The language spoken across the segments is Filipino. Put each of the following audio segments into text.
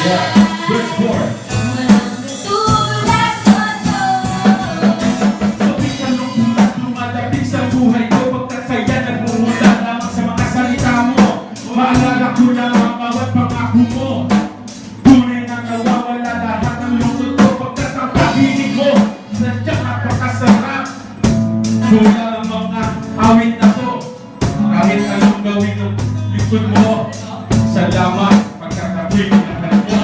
Yeah, verse 4. Buhay ko, pagkasaya nagmumula lamang sa mga salita mo. Maalala ko na ang bawat pangako mo. Tunay na nawawala lahat ng lungkot ko. Pagkatapahimik mo, sadyang napakasarap. Kulang ang mga awit na to. Kahit anong gawin ng likod mo. Salamat, pagkatapahimik na mo.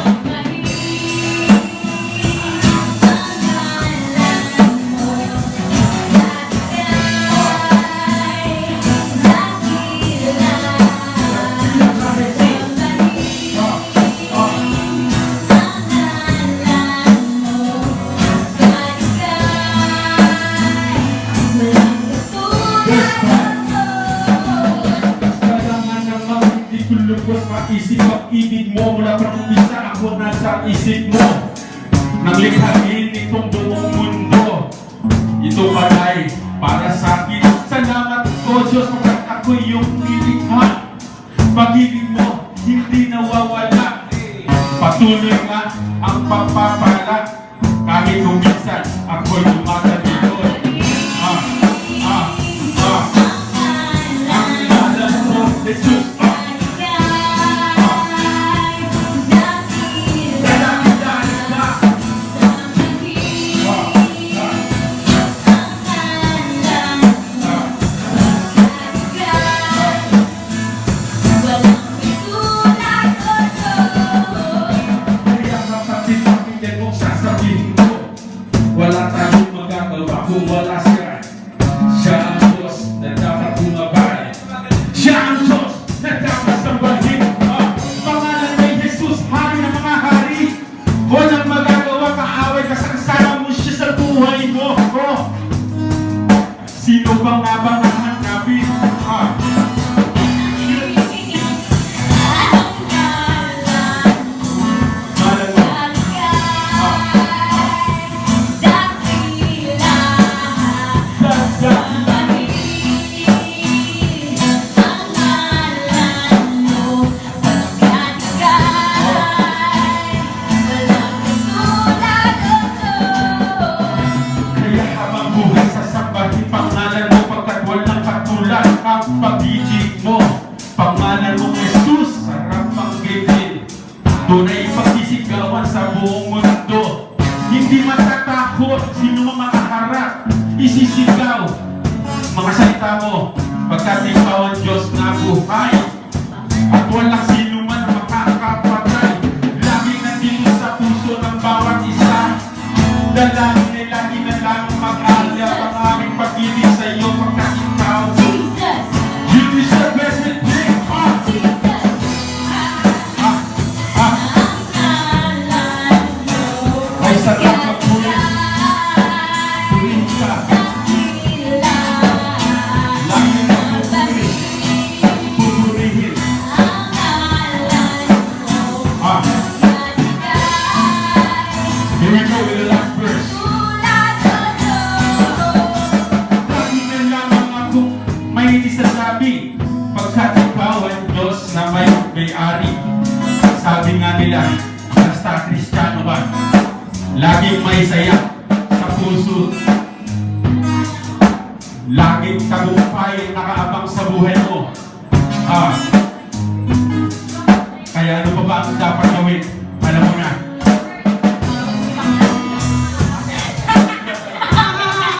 Lubos maisip pag-ibig mo mula pag-umpisa ako nasa isip mo. Nang likhain itong buong mundo, ito pala'y para sa akin. Salamat ko Diyos pagkat ako yung nilikha. Pag-ibig mo hindi nawawala. Patuloy nga ang pagpapala kahit kung minsan ako'y lumatalikod. Ang alam mo, Jesus. Wala tayong magagawa kung wala siya. Siya ang Diyos na dapat bumabay. Siya ang Diyos na dapat sambahin. Pangalan ni Jesus, hari ng mga hari. Walang magagawa, kaaway, kasangsara mo siya sa buhay mo. Sino bang nga ba nahanapin? Ang pag-ibig mo, pangalan mo Jesus, sarap panggilin. Tunay pagsisigawan sa buong mundo. Hindi matatakot, sino mang makaharap, isisigaw mga salita mo, pagkat ikaw ang Diyos na buhay. At walang sino man makakapatay. Lagi nandito sa puso ng bawat isa. Dalangin ay lagi na lang mag-alya ang aming pag-ibig sa iyo, pagkat ikaw you deserve everything. Ay sarap magpulit. Pulit ka. Lagi na pupulit. Pupurihin. Here we go with the last verse. Lagi na lamang akong may isasabi, pagkat ikaw ang Diyos na may-ari. Sabi nga nila, basta Kristiyano ba, laging may saya sa puso. Laging tagumpay nakaabang sa buhay mo. Kaya ano pa ba ang dapat